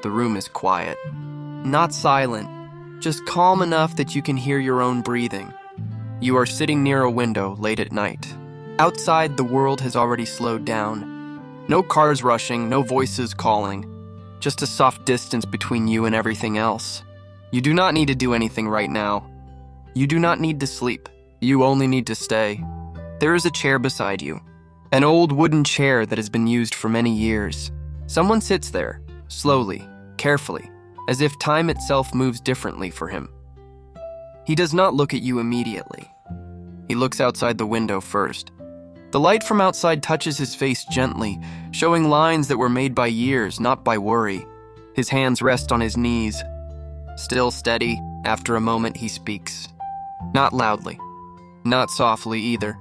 The room is quiet. Not silent, just calm enough that you can hear your own breathing. You are sitting near a window late at night. Outside, the world has already slowed down. No cars rushing, no voices calling. Just a soft distance between you and everything else. You do not need to do anything right now. You do not need to sleep. You only need to stay. There is a chair beside you. An old wooden chair that has been used for many years. Someone sits there, slowly, carefully, as if time itself moves differently for him. He does not look at you immediately. He looks outside the window first. The light from outside touches his face gently, showing lines that were made by years, not by worry. His hands rest on his knees. Still steady, after a moment he speaks. Not loudly, not softly either.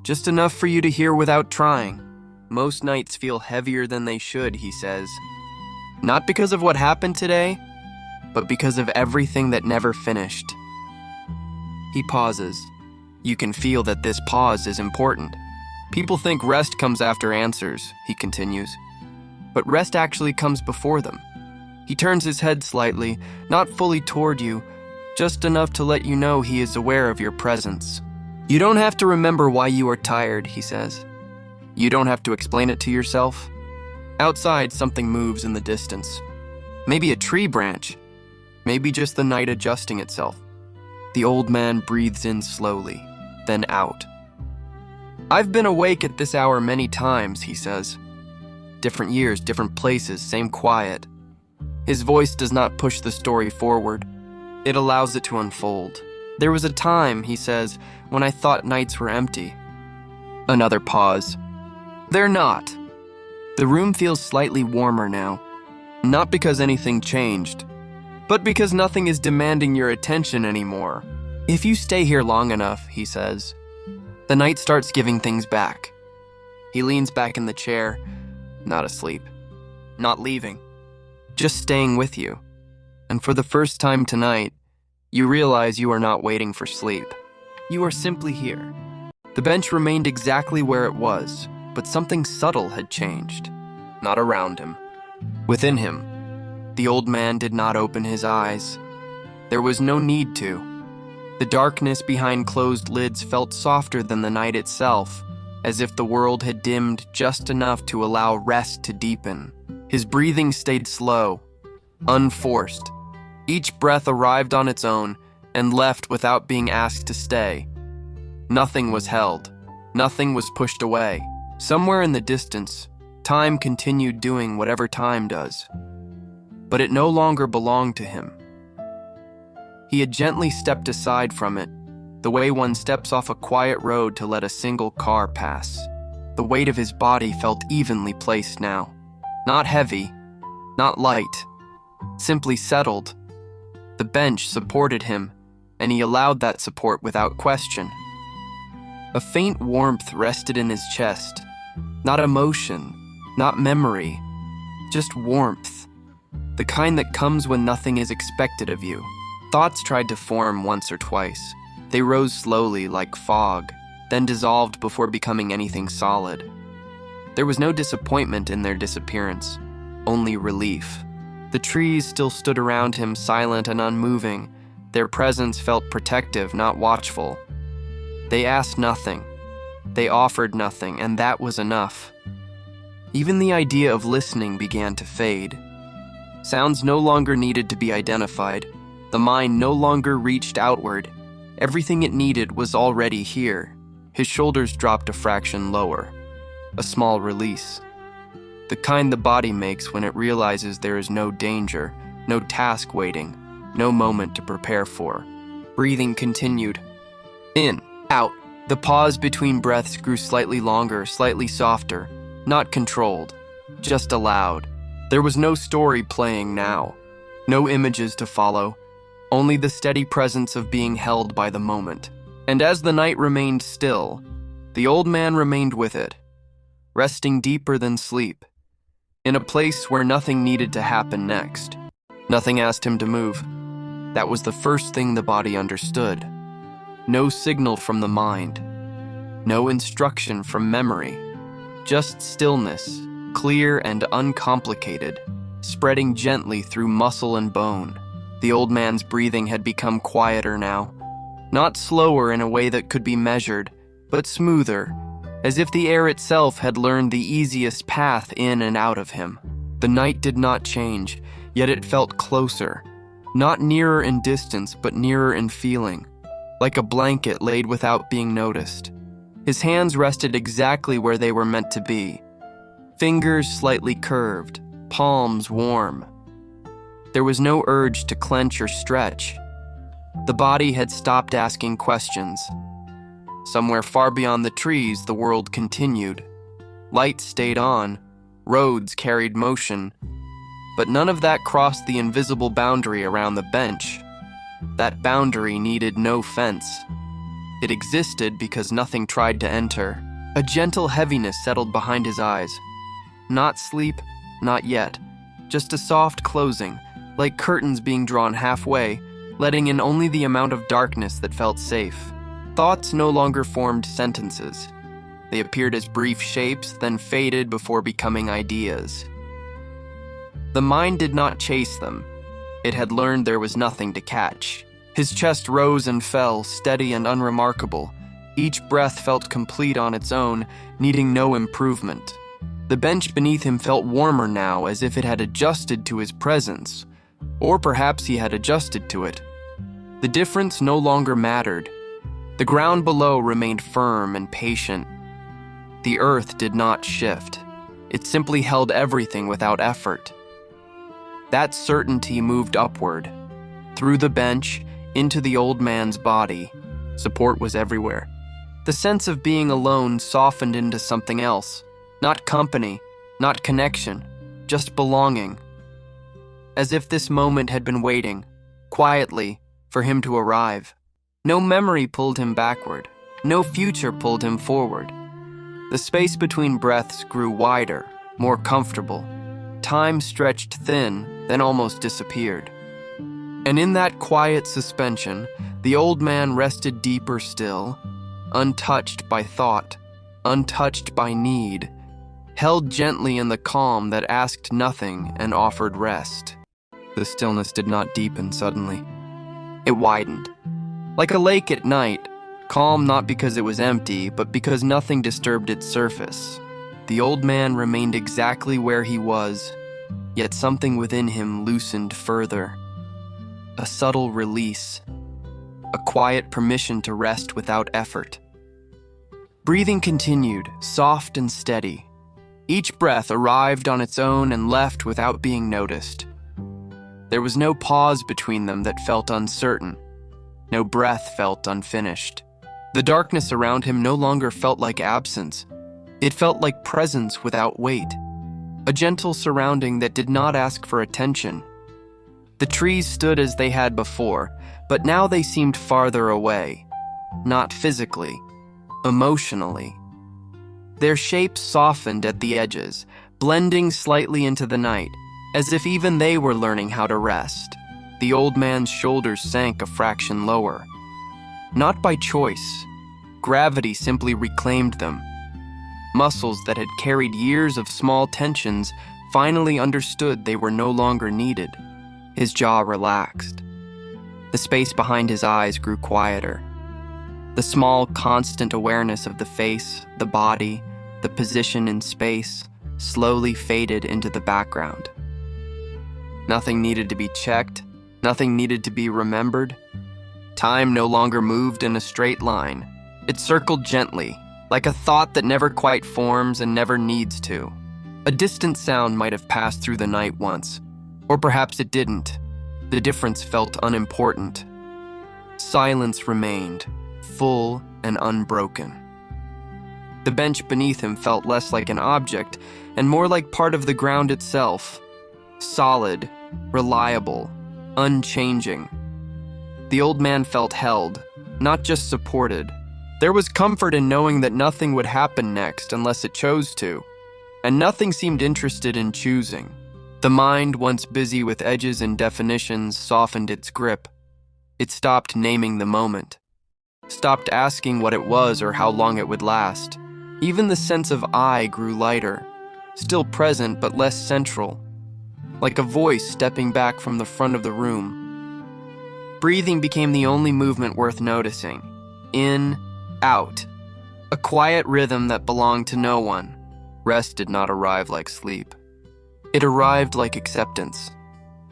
Just enough for you to hear without trying. Most nights feel heavier than they should, he says. Not because of what happened today, but because of everything that never finished. He pauses. You can feel that this pause is important. People think rest comes after answers, he continues. But rest actually comes before them. He turns his head slightly, not fully toward you, just enough to let you know he is aware of your presence. You don't have to remember why you are tired, he says. You don't have to explain it to yourself. Outside, something moves in the distance. Maybe a tree branch. Maybe just the night adjusting itself. The old man breathes in slowly, then out. I've been awake at this hour many times, he says. Different years, different places, same quiet. His voice does not push the story forward. It allows it to unfold. There was a time, he says, when I thought nights were empty. Another pause. They're not. The room feels slightly warmer now. Not because anything changed, but because nothing is demanding your attention anymore. If you stay here long enough, he says, the night starts giving things back. He leans back in the chair, not asleep, not leaving, just staying with you. And for the first time tonight, you realize you are not waiting for sleep. You are simply here. The bench remained exactly where it was, but something subtle had changed. Not around him. Within him. The old man did not open his eyes. There was no need to. The darkness behind closed lids felt softer than the night itself, as if the world had dimmed just enough to allow rest to deepen. His breathing stayed slow, unforced. Each breath arrived on its own and left without being asked to stay. Nothing was held. Nothing was pushed away. Somewhere in the distance, time continued doing whatever time does. But it no longer belonged to him. He had gently stepped aside from it, the way one steps off a quiet road to let a single car pass. The weight of his body felt evenly placed now. Not heavy, not light, simply settled. The bench supported him, and he allowed that support without question. A faint warmth rested in his chest. Not emotion, not memory, just warmth. The kind that comes when nothing is expected of you. Thoughts tried to form once or twice. They rose slowly like fog, then dissolved before becoming anything solid. There was no disappointment in their disappearance, only relief. The trees still stood around him, silent and unmoving. Their presence felt protective, not watchful. They asked nothing. They offered nothing, and that was enough. Even the idea of listening began to fade. Sounds no longer needed to be identified. The mind no longer reached outward. Everything it needed was already here. His shoulders dropped a fraction lower. A small release. The kind the body makes when it realizes there is no danger, no task waiting, no moment to prepare for. Breathing continued. In, out. The pause between breaths grew slightly longer, slightly softer, not controlled, just allowed. There was no story playing now, no images to follow, only the steady presence of being held by the moment. And as the night remained still, the old man remained with it, resting deeper than sleep, in a place where nothing needed to happen next. Nothing asked him to move. That was the first thing the body understood. No signal from the mind. No instruction from memory. Just stillness, clear and uncomplicated. spreading gently through muscle and bone. The old man's breathing had become quieter now, not slower in a way that could be measured, but smoother, as if the air itself had learned the easiest path in and out of him. The night did not change, yet it felt closer, not nearer in distance, but nearer in feeling, like a blanket laid without being noticed. His hands rested exactly where they were meant to be, fingers slightly curved, palms warm. There was no urge to clench or stretch. The body had stopped asking questions. Somewhere far beyond the trees, the world continued. Lights stayed on, roads carried motion, but none of that crossed the invisible boundary around the bench. That boundary needed no fence. It existed because nothing tried to enter. A gentle heaviness settled behind his eyes. Not sleep, not yet. Just a soft closing, like curtains being drawn halfway, letting in only the amount of darkness that felt safe. Thoughts no longer formed sentences. They appeared as brief shapes, then faded before becoming ideas. The mind did not chase them. It had learned there was nothing to catch. His chest rose and fell, steady and unremarkable. Each breath felt complete on its own, needing no improvement. The bench beneath him felt warmer now, as if it had adjusted to his presence. Or perhaps he had adjusted to it. The difference no longer mattered. The ground below remained firm and patient. The earth did not shift. It simply held everything without effort. That certainty moved upward, through the bench, into the old man's body. Support was everywhere. The sense of being alone softened into something else. Not company, not connection, just belonging. As if this moment had been waiting, quietly, for him to arrive. No memory pulled him backward. No future pulled him forward. The space between breaths grew wider, more comfortable. Time stretched thin, then almost disappeared. And in that quiet suspension, the old man rested deeper still, untouched by thought, untouched by need, held gently in the calm that asked nothing and offered rest. The stillness did not deepen suddenly. It widened. Like a lake at night, calm not because it was empty, but because nothing disturbed its surface. The old man remained exactly where he was, yet something within him loosened further. A subtle release, a quiet permission to rest without effort. Breathing continued, soft and steady. Each breath arrived on its own and left without being noticed. There was no pause between them that felt uncertain. No breath felt unfinished. The darkness around him no longer felt like absence. It felt like presence without weight. A gentle surrounding that did not ask for attention. The trees stood as they had before, but now they seemed farther away. Not physically, emotionally. Their shapes softened at the edges, blending slightly into the night, as if even they were learning how to rest. The old man's shoulders sank a fraction lower. Not by choice. Gravity simply reclaimed them. Muscles that had carried years of small tensions finally understood they were no longer needed. His jaw relaxed. The space behind his eyes grew quieter. The small, constant awareness of the face, the body, the position in space, slowly faded into the background. Nothing needed to be checked. Nothing needed to be remembered. Time no longer moved in a straight line. It circled gently, like a thought that never quite forms and never needs to. A distant sound might have passed through the night once, or perhaps it didn't. The difference felt unimportant. Silence remained, full and unbroken. The bench beneath him felt less like an object and more like part of the ground itself. Solid, reliable, unchanging. The old man felt held, not just supported. There was comfort in knowing that nothing would happen next unless it chose to, and nothing seemed interested in choosing. The mind, once busy with edges and definitions, softened its grip. It stopped naming the moment, stopped asking what it was or how long it would last. Even the sense of I grew lighter, still present but less central. like a voice stepping back from the front of the room. Breathing became the only movement worth noticing. In, out. A quiet rhythm that belonged to no one. Rest did not arrive like sleep. It arrived like acceptance.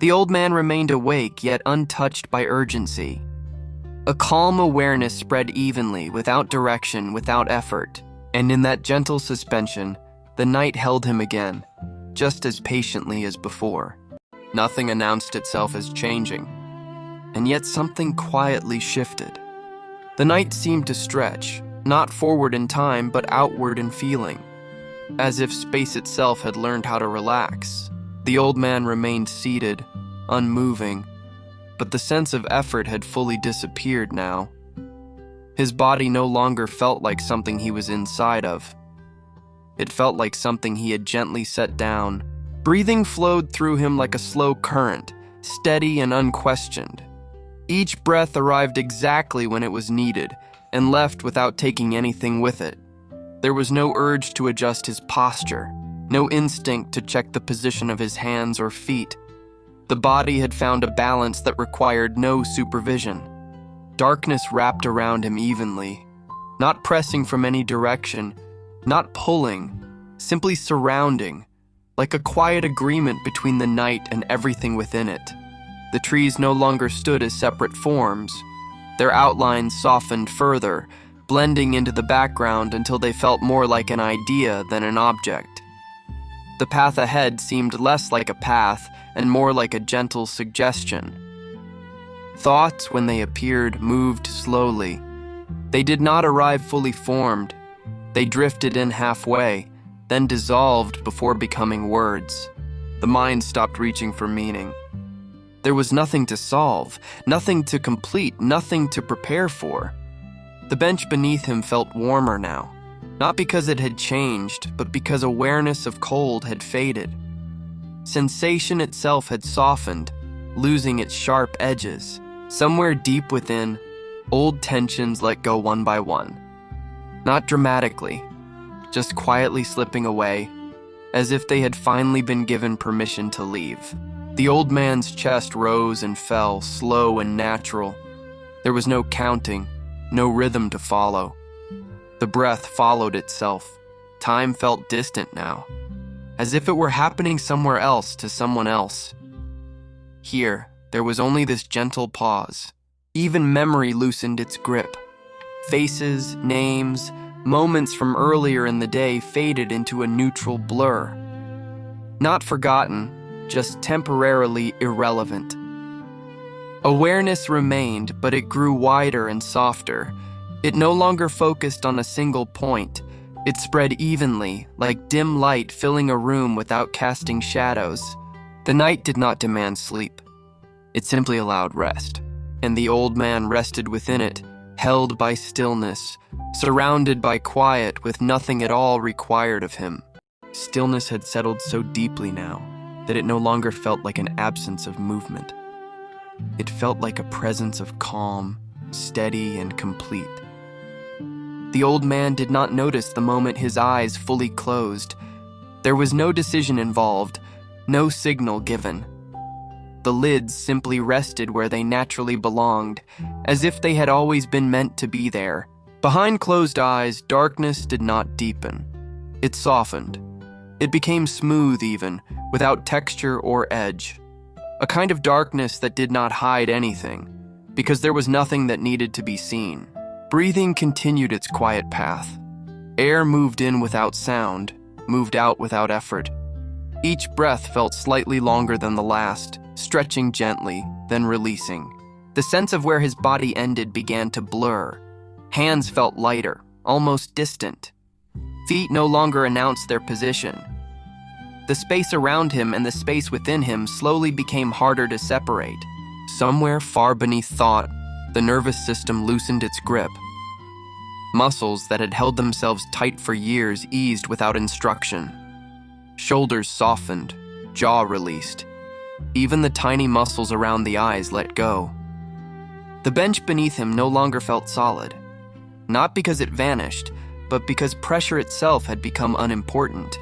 The old man remained awake, yet untouched by urgency. A calm awareness spread evenly, without direction, without effort. And in that gentle suspension, the night held him again, just as patiently as before. Nothing announced itself as changing, and yet something quietly shifted. The night seemed to stretch, not forward in time, but outward in feeling, as if space itself had learned how to relax. The old man remained seated, unmoving, but the sense of effort had fully disappeared now. His body no longer felt like something he was inside of. It felt like something he had gently set down. Breathing flowed through him like a slow current, steady and unquestioned. Each breath arrived exactly when it was needed, and left without taking anything with it. There was no urge to adjust his posture, no instinct to check the position of his hands or feet. The body had found a balance that required no supervision. Darkness wrapped around him evenly, not pressing from any direction, not pulling, simply surrounding, like a quiet agreement between the night and everything within it. The trees no longer stood as separate forms. Their outlines softened further, blending into the background until they felt more like an idea than an object. The path ahead seemed less like a path and more like a gentle suggestion. Thoughts, when they appeared, moved slowly. They did not arrive fully formed. They drifted in halfway, then dissolved before becoming words. The mind stopped reaching for meaning. There was nothing to solve, nothing to complete, nothing to prepare for. The bench beneath him felt warmer now, not because it had changed, but because awareness of cold had faded. Sensation itself had softened, losing its sharp edges. Somewhere deep within, old tensions let go one by one. Not dramatically, just quietly slipping away, as if they had finally been given permission to leave. The old man's chest rose and fell, slow and natural. There was no counting, no rhythm to follow. The breath followed itself. Time felt distant now, as if it were happening somewhere else to someone else. Here, there was only this gentle pause. Even memory loosened its grip. Faces, names, moments from earlier in the day faded into a neutral blur. Not forgotten, just temporarily irrelevant. Awareness remained, but it grew wider and softer. It no longer focused on a single point. It spread evenly, like dim light filling a room without casting shadows. The night did not demand sleep. It simply allowed rest, and the old man rested within it, held by stillness, surrounded by quiet with nothing at all required of him. Stillness had settled so deeply now that it no longer felt like an absence of movement. It felt like a presence of calm, steady and complete. The old man did not notice the moment his eyes fully closed. There was no decision involved, no signal given. The lids simply rested where they naturally belonged, as if they had always been meant to be there. Behind closed eyes, darkness did not deepen. It softened. It became smooth even, without texture or edge. A kind of darkness that did not hide anything, because there was nothing that needed to be seen. Breathing continued its quiet path. Air moved in without sound, moved out without effort. Each breath felt slightly longer than the last, stretching gently, then releasing. The sense of where his body ended began to blur. Hands felt lighter, almost distant. Feet no longer announced their position. The space around him and the space within him slowly became harder to separate. Somewhere far beneath thought, the nervous system loosened its grip. Muscles that had held themselves tight for years eased without instruction. Shoulders softened, jaw released. Even the tiny muscles around the eyes let go. The bench beneath him no longer felt solid, not because it vanished, but because pressure itself had become unimportant.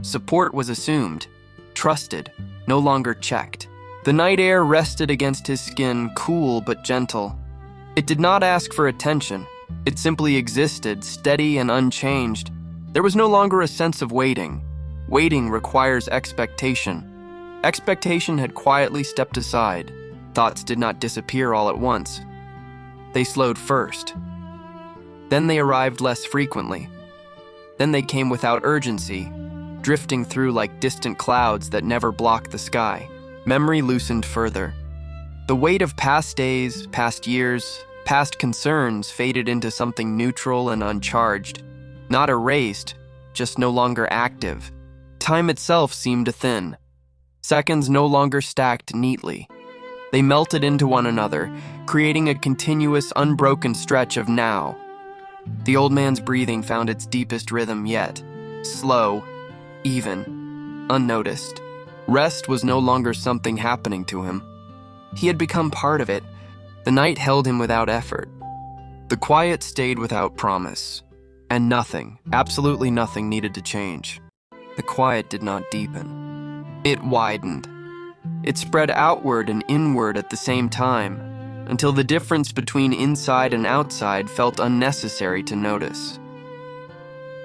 Support was assumed, trusted, no longer checked. The night air rested against his skin, cool but gentle. It did not ask for attention. It simply existed, steady and unchanged. There was no longer a sense of waiting. Waiting requires expectation. Expectation had quietly stepped aside. Thoughts did not disappear all at once. They slowed first. Then they arrived less frequently. Then they came without urgency, drifting through like distant clouds that never blocked the sky. Memory loosened further. The weight of past days, past years, past concerns faded into something neutral and uncharged. Not erased, just no longer active. Time itself seemed to thin. Seconds no longer stacked neatly. They melted into one another, creating a continuous, unbroken stretch of now. The old man's breathing found its deepest rhythm yet. Slow, even, unnoticed. Rest was no longer something happening to him. He had become part of it. The night held him without effort. The quiet stayed without promise. And nothing, absolutely nothing needed to change. The quiet did not deepen. It widened. It spread outward and inward at the same time, until the difference between inside and outside felt unnecessary to notice.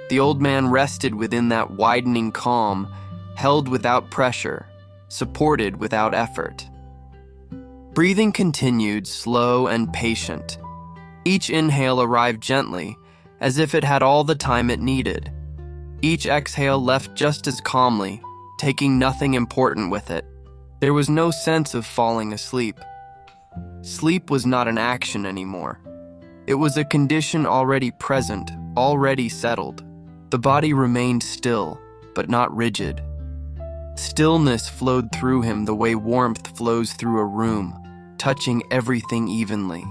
The old man rested within that widening calm, held without pressure, supported without effort. Breathing continued, slow and patient. Each inhale arrived gently, as if it had all the time it needed. Each exhale left just as calmly, taking nothing important with it. There was no sense of falling asleep. Sleep was not an action anymore. It was a condition already present, already settled. The body remained still, but not rigid. Stillness flowed through him the way warmth flows through a room, touching everything evenly.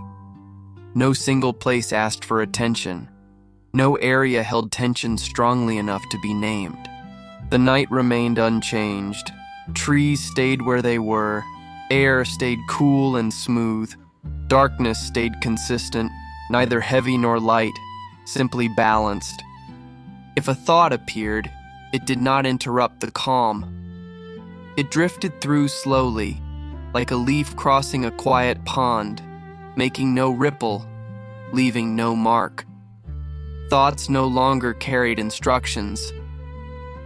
No single place asked for attention. No area held tension strongly enough to be named. The night remained unchanged. Trees stayed where they were. Air stayed cool and smooth. Darkness stayed consistent, neither heavy nor light, simply balanced. If a thought appeared, it did not interrupt the calm. It drifted through slowly, like a leaf crossing a quiet pond, making no ripple, leaving no mark. Thoughts no longer carried instructions.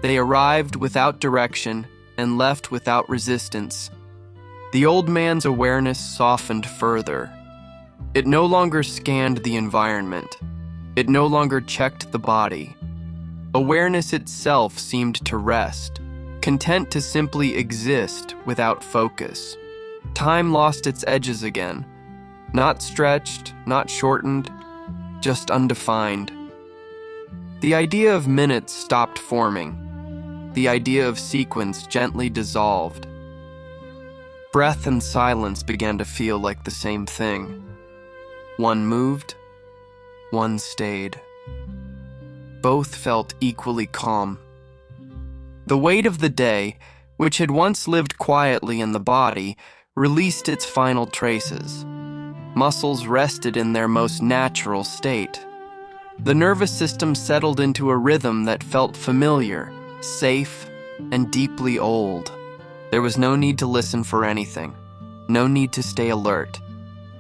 They arrived without direction and left without resistance. The old man's awareness softened further. It no longer scanned the environment. It no longer checked the body. Awareness itself seemed to rest, content to simply exist without focus. Time lost its edges again. Not stretched, not shortened, just undefined. The idea of minutes stopped forming. The idea of sequence gently dissolved. Breath and silence began to feel like the same thing. One moved, one stayed. Both felt equally calm. The weight of the day, which had once lived quietly in the body, released its final traces. Muscles rested in their most natural state. The nervous system settled into a rhythm that felt familiar, safe, and deeply old. There was no need to listen for anything, no need to stay alert.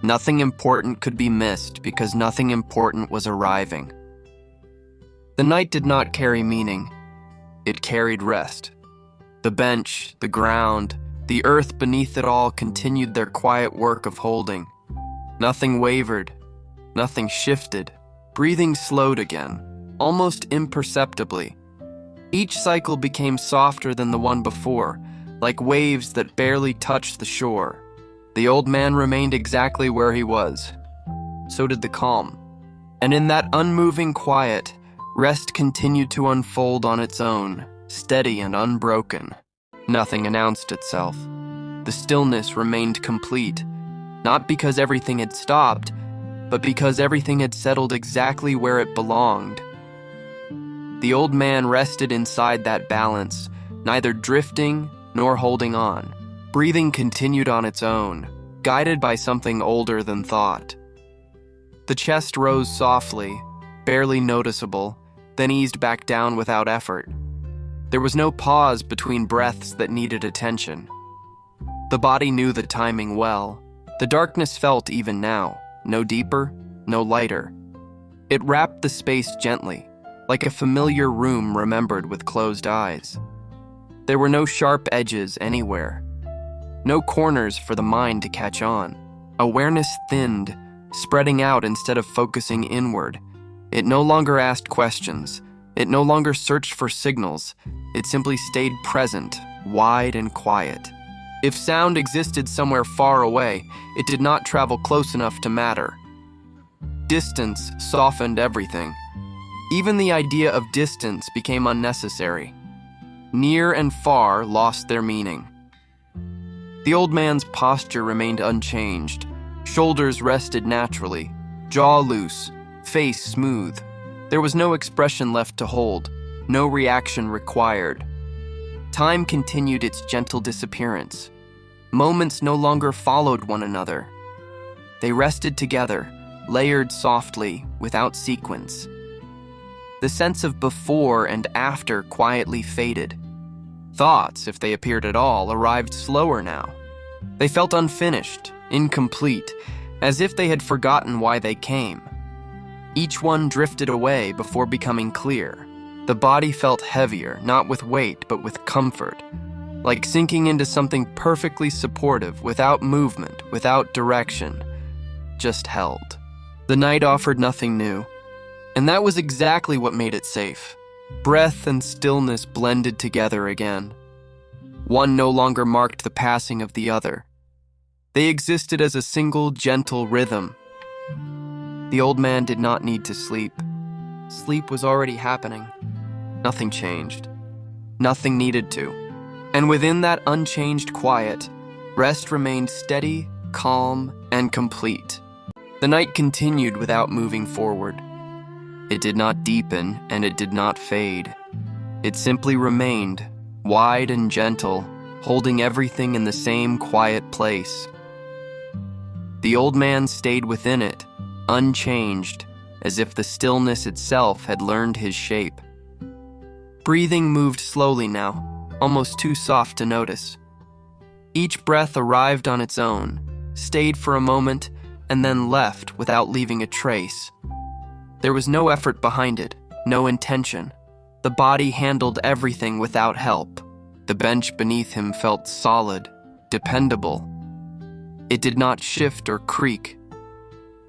Nothing important could be missed because nothing important was arriving. The night did not carry meaning. It carried rest. The bench, the ground, the earth beneath it all continued their quiet work of holding. Nothing wavered, nothing shifted. Breathing slowed again, almost imperceptibly. Each cycle became softer than the one before, like waves that barely touched the shore. The old man remained exactly where he was. So did the calm. And in that unmoving quiet, rest continued to unfold on its own, steady and unbroken. Nothing announced itself. The stillness remained complete, not because everything had stopped, but because everything had settled exactly where it belonged. The old man rested inside that balance, neither drifting nor holding on. Breathing continued on its own, guided by something older than thought. The chest rose softly, barely noticeable, then eased back down without effort. There was no pause between breaths that needed attention. The body knew the timing well. The darkness felt even now, no deeper, no lighter. It wrapped the space gently, like a familiar room remembered with closed eyes. There were no sharp edges anywhere, no corners for the mind to catch on. Awareness thinned, spreading out instead of focusing inward. It no longer asked questions. It no longer searched for signals. It simply stayed present, wide and quiet. If sound existed somewhere far away, it did not travel close enough to matter. Distance softened everything. Even the idea of distance became unnecessary. Near and far lost their meaning. The old man's posture remained unchanged. Shoulders rested naturally, jaw loose, face smooth. There was no expression left to hold, no reaction required. Time continued its gentle disappearance. Moments no longer followed one another. They rested together, layered softly, without sequence. The sense of before and after quietly faded. Thoughts, if they appeared at all, arrived slower now. They felt unfinished, incomplete, as if they had forgotten why they came. Each one drifted away before becoming clear. The body felt heavier, not with weight, but with comfort, like sinking into something perfectly supportive, without movement, without direction, just held. The night offered nothing new, and that was exactly what made it safe. Breath and stillness blended together again. One no longer marked the passing of the other. They existed as a single, gentle rhythm. The old man did not need to sleep. Sleep was already happening. Nothing changed. Nothing needed to. And within that unchanged quiet, rest remained steady, calm, and complete. The night continued without moving forward. It did not deepen, and it did not fade. It simply remained, wide and gentle, holding everything in the same quiet place. The old man stayed within it, unchanged, as if the stillness itself had learned his shape. Breathing moved slowly now, almost too soft to notice. Each breath arrived on its own, stayed for a moment, and then left without leaving a trace. There was no effort behind it, no intention. The body handled everything without help. The bench beneath him felt solid, dependable. It did not shift or creak.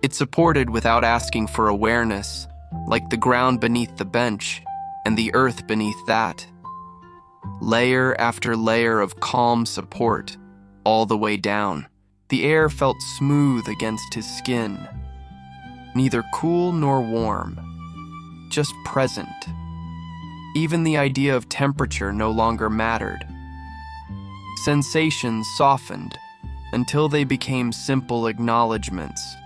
It supported without asking for awareness, like the ground beneath the bench and the earth beneath that. Layer after layer of calm support, all the way down. The air felt smooth against his skin, neither cool nor warm, just present. Even the idea of temperature no longer mattered. Sensations softened until they became simple acknowledgments,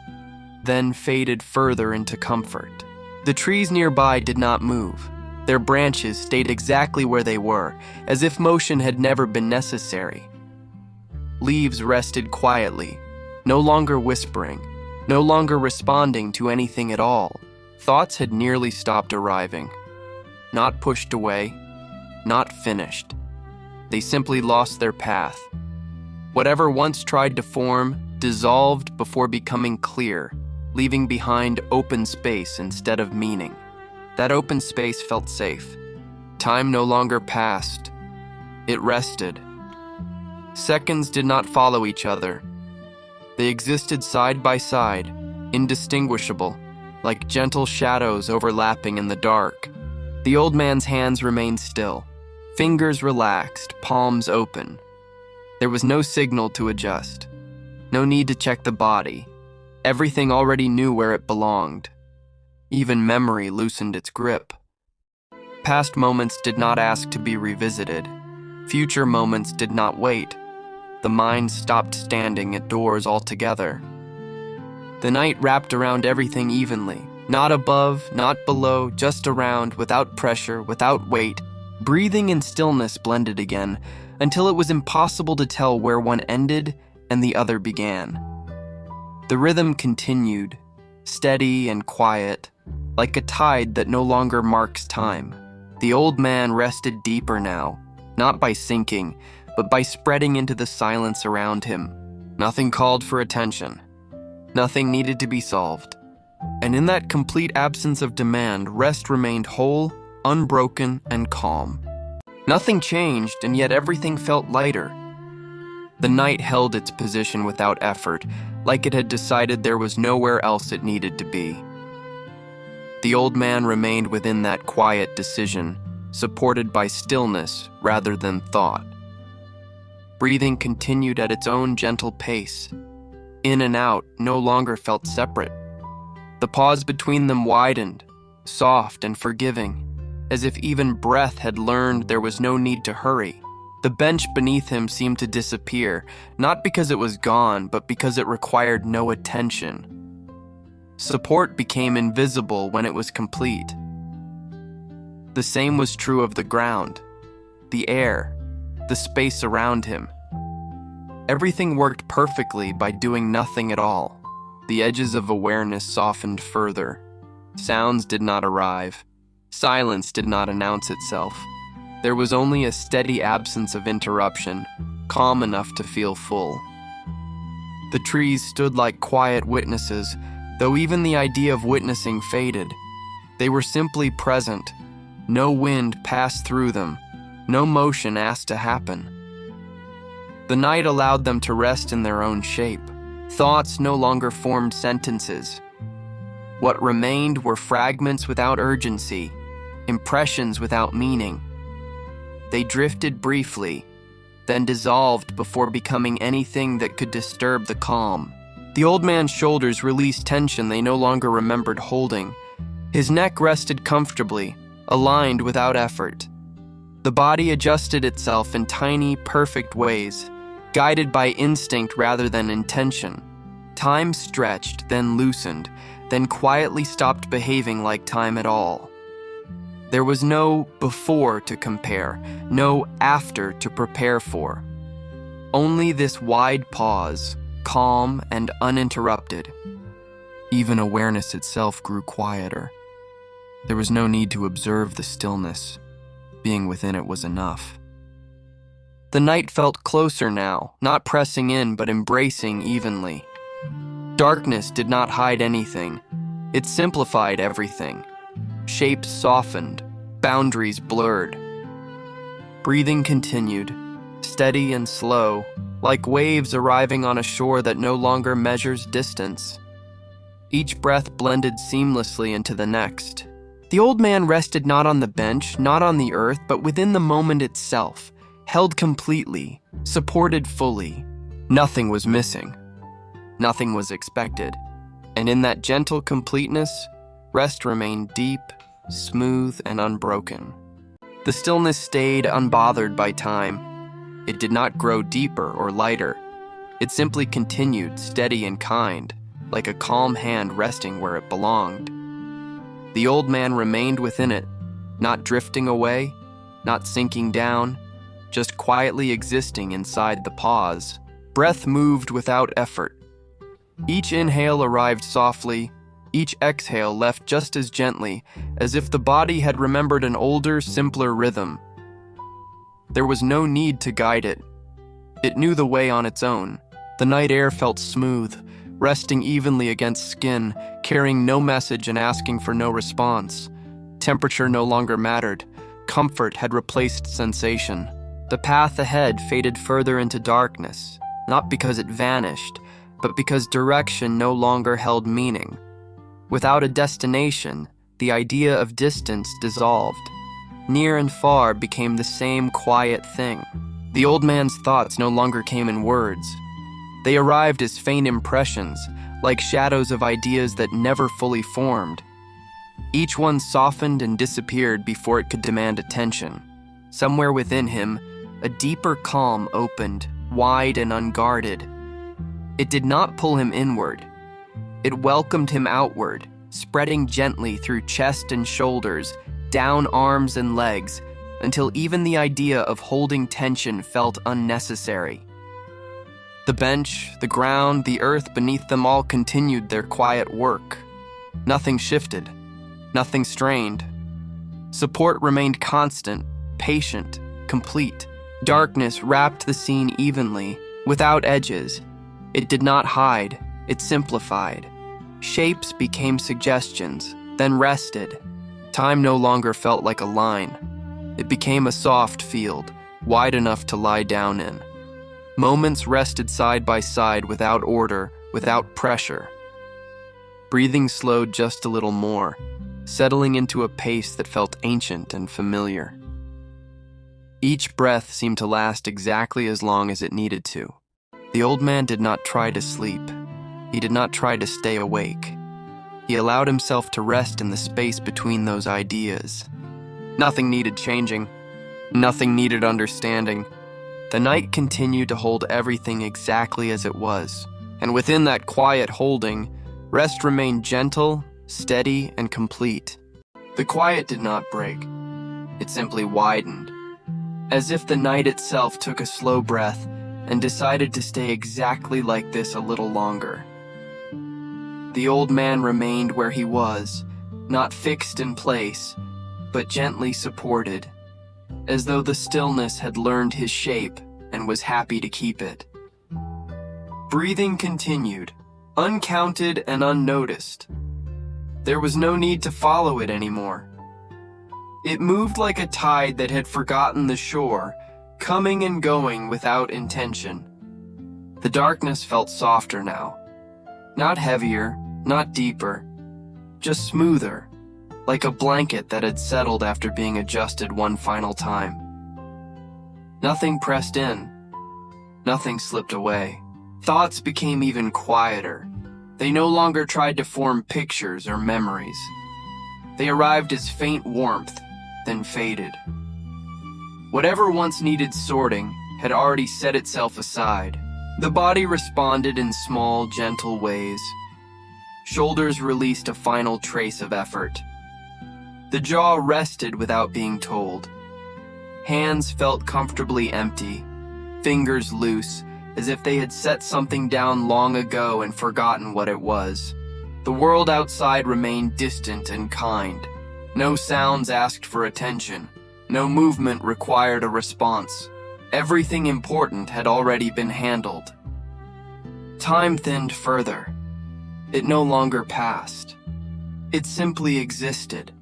then faded further into comfort. The trees nearby did not move. Their branches stayed exactly where they were, as if motion had never been necessary. Leaves rested quietly, no longer whispering, no longer responding to anything at all. Thoughts had nearly stopped arriving. Not pushed away, not finished. They simply lost their path. Whatever once tried to form dissolved before becoming clear, leaving behind open space instead of meaning. That open space felt safe. Time no longer passed. It rested. Seconds did not follow each other. They existed side by side, indistinguishable, like gentle shadows overlapping in the dark. The old man's hands remained still, fingers relaxed, palms open. There was no signal to adjust, no need to check the body. Everything already knew where it belonged. Even memory loosened its grip. Past moments did not ask to be revisited. Future moments did not wait. The mind stopped standing at doors altogether. The night wrapped around everything evenly, not above, not below, just around, without pressure, without weight. Breathing and stillness blended again, until it was impossible to tell where one ended and the other began. The rhythm continued, steady and quiet, like a tide that no longer marks time. The old man rested deeper now, not by sinking, but by spreading into the silence around him. Nothing called for attention. Nothing needed to be solved. And in that complete absence of demand, rest remained whole, unbroken, and calm. Nothing changed, and yet everything felt lighter. The night held its position without effort, like it had decided there was nowhere else it needed to be. The old man remained within that quiet decision, supported by stillness rather than thought. Breathing continued at its own gentle pace. In and out no longer felt separate. The pause between them widened, soft and forgiving, as if even breath had learned there was no need to hurry. The bench beneath him seemed to disappear, not because it was gone, but because it required no attention. Support became invisible when it was complete. The same was true of the ground, the air, the space around him. Everything worked perfectly by doing nothing at all. The edges of awareness softened further. Sounds did not arrive. Silence did not announce itself. There was only a steady absence of interruption, calm enough to feel full. The trees stood like quiet witnesses, though even the idea of witnessing faded. They were simply present. No wind passed through them. No motion asked to happen. The night allowed them to rest in their own shape. Thoughts no longer formed sentences. What remained were fragments without urgency, impressions without meaning. They drifted briefly, then dissolved before becoming anything that could disturb the calm. The old man's shoulders released tension they no longer remembered holding. His neck rested comfortably, aligned without effort. The body adjusted itself in tiny, perfect ways, guided by instinct rather than intention. Time stretched, then loosened, then quietly stopped behaving like time at all. There was no before to compare, no after to prepare for. Only this wide pause, calm and uninterrupted. Even awareness itself grew quieter. There was no need to observe the stillness. Being within it was enough. The night felt closer now, not pressing in but embracing evenly. Darkness did not hide anything. It simplified everything. Shapes softened, boundaries blurred. Breathing continued, steady and slow, like waves arriving on a shore that no longer measures distance. Each breath blended seamlessly into the next. The old man rested not on the bench, not on the earth, but within the moment itself, held completely, supported fully. Nothing was missing. Nothing was expected. And in that gentle completeness, rest remained deep, smooth, and unbroken. The stillness stayed unbothered by time. It did not grow deeper or lighter. It simply continued, steady and kind, like a calm hand resting where it belonged. The old man remained within it, not drifting away, not sinking down, just quietly existing inside the pause. Breath moved without effort. Each inhale arrived softly, each exhale left just as gently, as if the body had remembered an older, simpler rhythm. There was no need to guide it. It knew the way on its own. The night air felt smooth, resting evenly against skin, carrying no message and asking for no response. Temperature no longer mattered. Comfort had replaced sensation. The path ahead faded further into darkness, not because it vanished, but because direction no longer held meaning. Without a destination, the idea of distance dissolved. Near and far became the same quiet thing. The old man's thoughts no longer came in words. They arrived as faint impressions, like shadows of ideas that never fully formed. Each one softened and disappeared before it could demand attention. Somewhere within him, a deeper calm opened, wide and unguarded. It did not pull him inward. It welcomed him outward, spreading gently through chest and shoulders, down arms and legs, until even the idea of holding tension felt unnecessary. The bench, the ground, the earth beneath them all continued their quiet work. Nothing shifted, nothing strained. Support remained constant, patient, complete. Darkness wrapped the scene evenly, without edges. It did not hide, it simplified. Shapes became suggestions, then rested. Time no longer felt like a line. It became a soft field, wide enough to lie down in. Moments rested side by side without order, without pressure. Breathing slowed just a little more, settling into a pace that felt ancient and familiar. Each breath seemed to last exactly as long as it needed to. The old man did not try to sleep. He did not try to stay awake. He allowed himself to rest in the space between those ideas. Nothing needed changing. Nothing needed understanding. The night continued to hold everything exactly as it was, and within that quiet holding, rest remained gentle, steady, and complete. The quiet did not break. It simply widened, as if the night itself took a slow breath and decided to stay exactly like this a little longer. The old man remained where he was, not fixed in place, but gently supported, as though the stillness had learned his shape and was happy to keep it. Breathing continued, uncounted and unnoticed. There was no need to follow it anymore. It moved like a tide that had forgotten the shore, coming and going without intention. The darkness felt softer now. Not heavier, not deeper, just smoother, like a blanket that had settled after being adjusted one final time. Nothing pressed in. Nothing slipped away. Thoughts became even quieter. They no longer tried to form pictures or memories. They arrived as faint warmth, then faded. Whatever once needed sorting had already set itself aside. The body responded in small, gentle ways. Shoulders released a final trace of effort. The jaw rested without being told. Hands felt comfortably empty, fingers loose, as if they had set something down long ago and forgotten what it was. The world outside remained distant and kind. No sounds asked for attention. No movement required a response. Everything important had already been handled. Time thinned further. It no longer passed. It simply existed,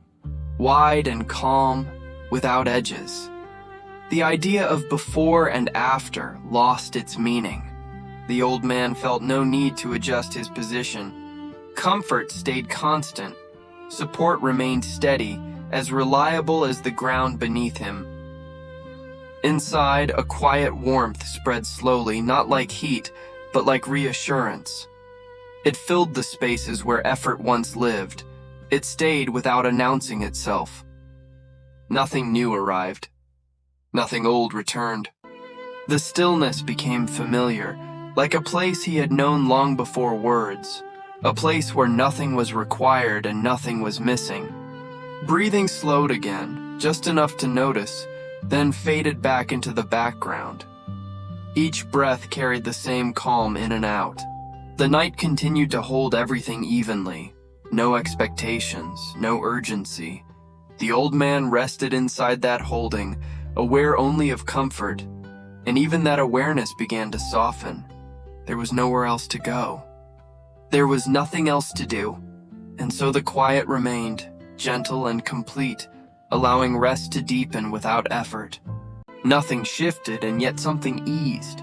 wide and calm, without edges. The idea of before and after lost its meaning. The old man felt no need to adjust his position. Comfort stayed constant. Support remained steady, as reliable as the ground beneath him. Inside, a quiet warmth spread slowly, not like heat, but like reassurance. It filled the spaces where effort once lived. It stayed without announcing itself. Nothing new arrived. Nothing old returned. The stillness became familiar, like a place he had known long before words, a place where nothing was required and nothing was missing. Breathing slowed again, just enough to notice, then faded back into the background. Each breath carried the same calm in and out. The night continued to hold everything evenly. No expectations, no urgency. The old man rested inside that holding, aware only of comfort, and even that awareness began to soften. There was nowhere else to go. There was nothing else to do, and so the quiet remained, gentle and complete, allowing rest to deepen without effort. Nothing shifted, and yet something eased.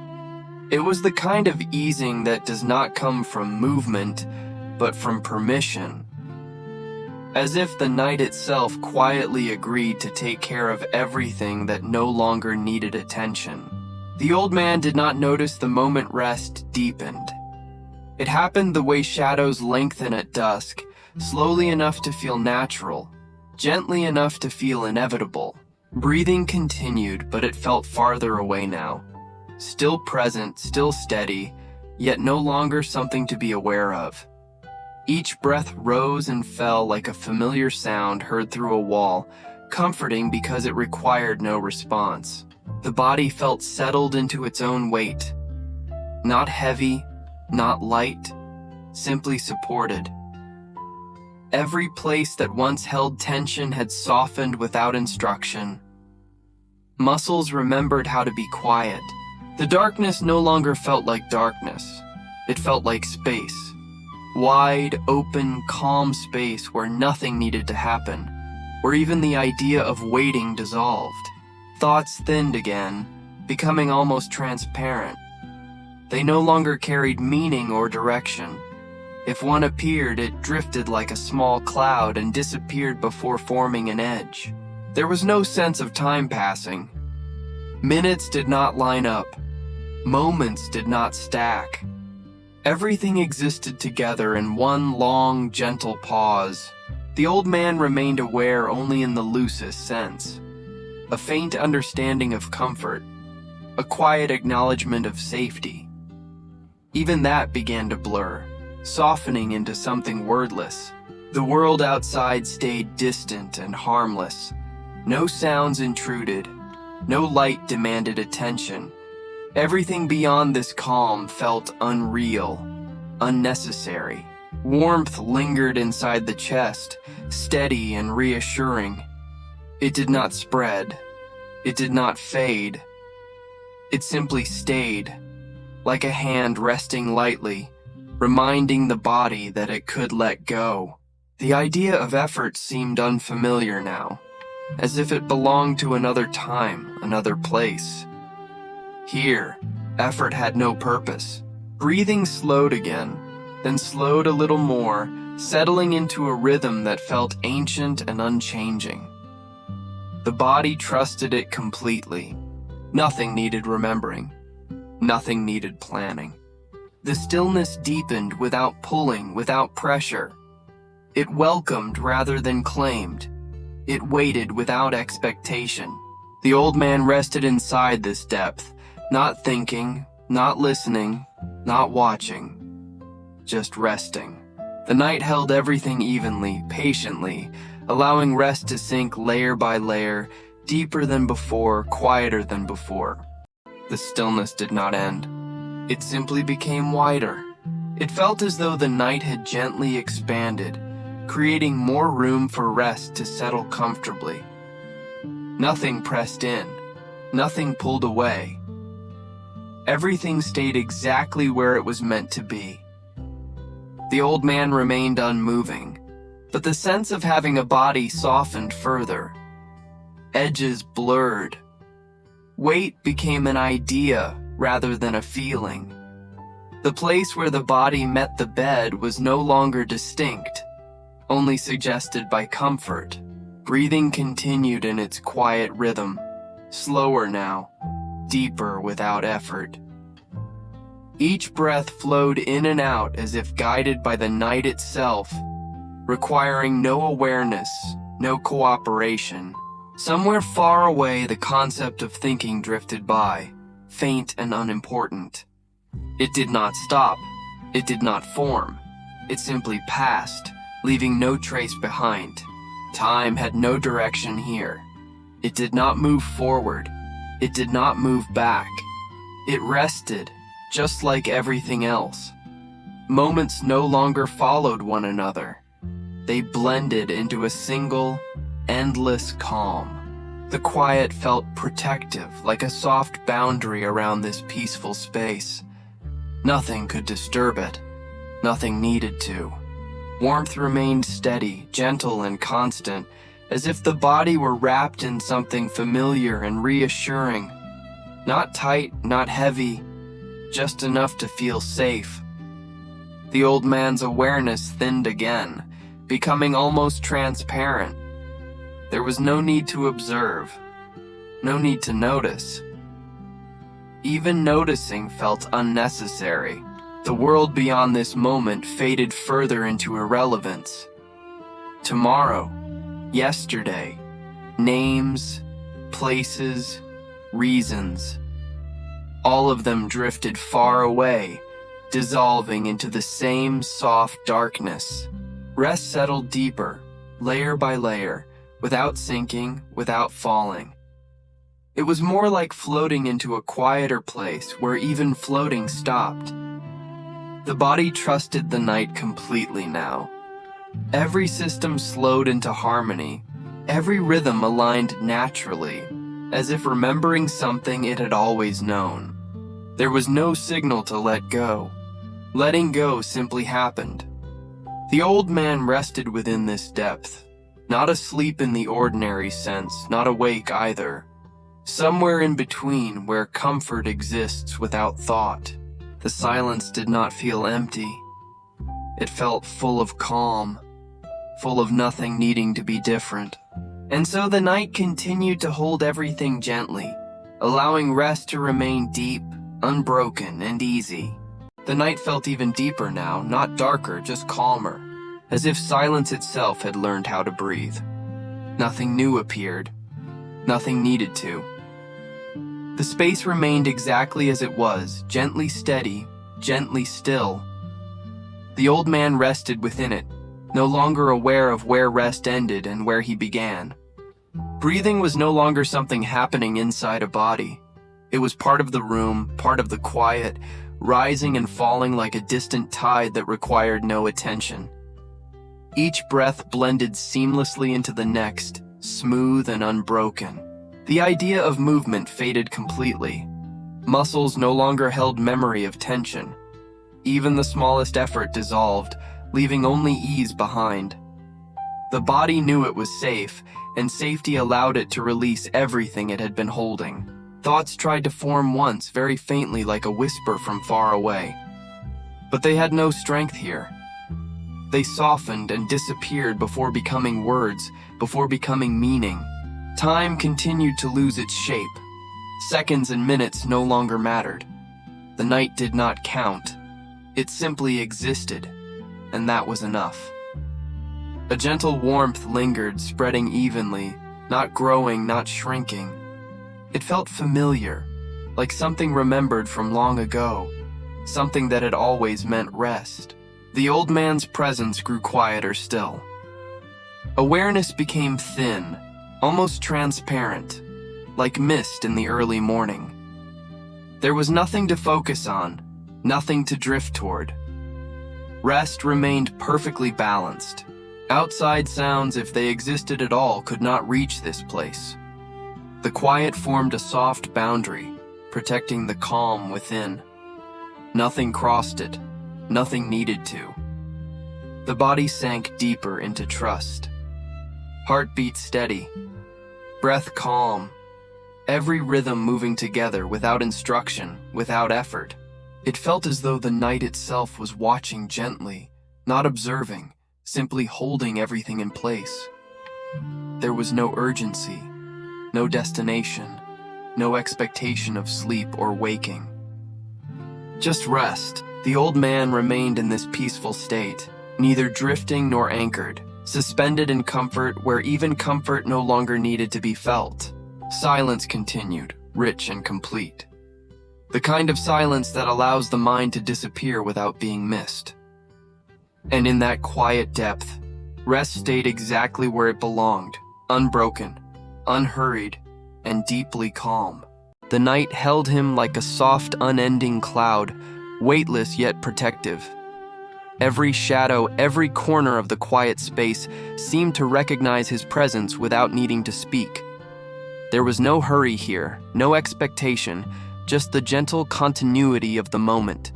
It was the kind of easing that does not come from movement, but from permission. As if the night itself quietly agreed to take care of everything that no longer needed attention. The old man did not notice the moment rest deepened. It happened the way shadows lengthen at dusk, slowly enough to feel natural, gently enough to feel inevitable. Breathing continued, but it felt farther away now. Still present, still steady, yet no longer something to be aware of. Each breath rose and fell like a familiar sound heard through a wall, comforting because it required no response. The body felt settled into its own weight. Not heavy, not light, simply supported. Every place that once held tension had softened without instruction. Muscles remembered how to be quiet. The darkness no longer felt like darkness. It felt like space. Wide, open, calm space where nothing needed to happen, where even the idea of waiting dissolved. Thoughts thinned again, becoming almost transparent. They no longer carried meaning or direction. If one appeared, it drifted like a small cloud and disappeared before forming an edge. There was no sense of time passing. Minutes did not line up. Moments did not stack. Everything existed together in one long, gentle pause. The old man remained aware only in the loosest sense. A faint understanding of comfort, a quiet acknowledgement of safety. Even that began to blur, softening into something wordless. The world outside stayed distant and harmless. No sounds intruded. No light demanded attention. Everything beyond this calm felt unreal, unnecessary. Warmth lingered inside the chest, steady and reassuring. It did not spread. It did not fade. It simply stayed, like a hand resting lightly, reminding the body that it could let go. The idea of effort seemed unfamiliar now, as if it belonged to another time, another place. Here, effort had no purpose. Breathing slowed again, then slowed a little more, settling into a rhythm that felt ancient and unchanging. The body trusted it completely. Nothing needed remembering. Nothing needed planning. The stillness deepened without pulling, without pressure. It welcomed rather than claimed. It waited without expectation. The old man rested inside this depth, not thinking, not listening, not watching, just resting. The night held everything evenly, patiently, allowing rest to sink layer by layer, deeper than before, quieter than before. The stillness did not end. It simply became wider. It felt as though the night had gently expanded, creating more room for rest to settle comfortably. Nothing pressed in. Nothing pulled away. Everything stayed exactly where it was meant to be. The old man remained unmoving, but the sense of having a body softened further. Edges blurred. Weight became an idea rather than a feeling. The place where the body met the bed was no longer distinct, only suggested by comfort. Breathing continued in its quiet rhythm, slower now, deeper without effort. Each breath flowed in and out as if guided by the night itself, requiring no awareness, no cooperation. Somewhere far away, the concept of thinking drifted by, faint and unimportant. It did not stop. It did not form. It simply passed, leaving no trace behind. Time had no direction here. It did not move forward. It did not move back. It rested, just like everything else. Moments no longer followed one another. They blended into a single, endless calm. The quiet felt protective, like a soft boundary around this peaceful space. Nothing could disturb it. Nothing needed to. Warmth remained steady, gentle, and constant, as if the body were wrapped in something familiar and reassuring. Not tight, not heavy, just enough to feel safe. The old man's awareness thinned again, becoming almost transparent. There was no need to observe, no need to notice. Even noticing felt unnecessary. The world beyond this moment faded further into irrelevance. Tomorrow, yesterday, names, places, reasons. All of them drifted far away, dissolving into the same soft darkness. Rest settled deeper, layer by layer, without sinking, without falling. It was more like floating into a quieter place where even floating stopped. The body trusted the night completely now. Every system slowed into harmony, every rhythm aligned naturally, as if remembering something it had always known. There was no signal to let go. Letting go simply happened. The old man rested within this depth, not asleep in the ordinary sense, not awake either. Somewhere in between where comfort exists without thought. The silence did not feel empty. It felt full of calm, full of nothing needing to be different. And so the night continued to hold everything gently, allowing rest to remain deep, unbroken, and easy. The night felt even deeper now, not darker, just calmer, as if silence itself had learned how to breathe. Nothing new appeared. Nothing needed to. The space remained exactly as it was, gently steady, gently still. The old man rested within it, no longer aware of where rest ended and where he began. Breathing was no longer something happening inside a body. It was part of the room, part of the quiet, rising and falling like a distant tide that required no attention. Each breath blended seamlessly into the next, smooth and unbroken. The idea of movement faded completely. Muscles no longer held memory of tension. Even the smallest effort dissolved, leaving only ease behind. The body knew it was safe, and safety allowed it to release everything it had been holding. Thoughts tried to form once, very faintly like a whisper from far away. But they had no strength here. They softened and disappeared before becoming words, before becoming meaning. Time continued to lose its shape. Seconds and minutes no longer mattered. The night did not count. It simply existed, and that was enough. A gentle warmth lingered, spreading evenly, not growing, not shrinking. It felt familiar, like something remembered from long ago, something that had always meant rest. The old man's presence grew quieter still. Awareness became thin, almost transparent, like mist in the early morning. There was nothing to focus on, nothing to drift toward. Rest remained perfectly balanced. Outside sounds, if they existed at all, could not reach this place. The quiet formed a soft boundary, protecting the calm within. Nothing crossed it, nothing needed to. The body sank deeper into trust. Heartbeat steady, breath calm, every rhythm moving together without instruction, without effort. It felt as though the night itself was watching gently, not observing, simply holding everything in place. There was no urgency, no destination, no expectation of sleep or waking. Just rest. The old man remained in this peaceful state, neither drifting nor anchored, suspended in comfort where even comfort no longer needed to be felt. Silence continued, rich and complete. The kind of silence that allows the mind to disappear without being missed. And in that quiet depth, rest stayed exactly where it belonged, unbroken, unhurried, and deeply calm. The night held him like a soft, unending cloud, weightless yet protective. Every shadow, every corner of the quiet space seemed to recognize his presence without needing to speak. There was no hurry here, no expectation, just the gentle continuity of the moment.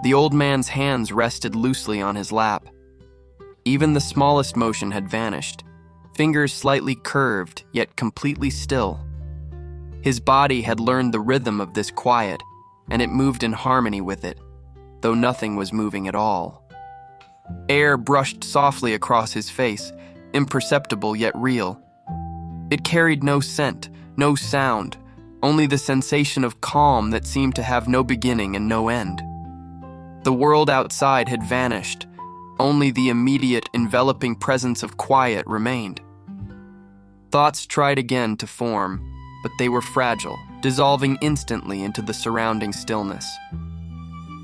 The old man's hands rested loosely on his lap. Even the smallest motion had vanished, fingers slightly curved, yet completely still. His body had learned the rhythm of this quiet, and it moved in harmony with it, though nothing was moving at all. Air brushed softly across his face, imperceptible yet real. It carried no scent, no sound, only the sensation of calm that seemed to have no beginning and no end. The world outside had vanished. Only the immediate, enveloping presence of quiet remained. Thoughts tried again to form, but they were fragile, dissolving instantly into the surrounding stillness.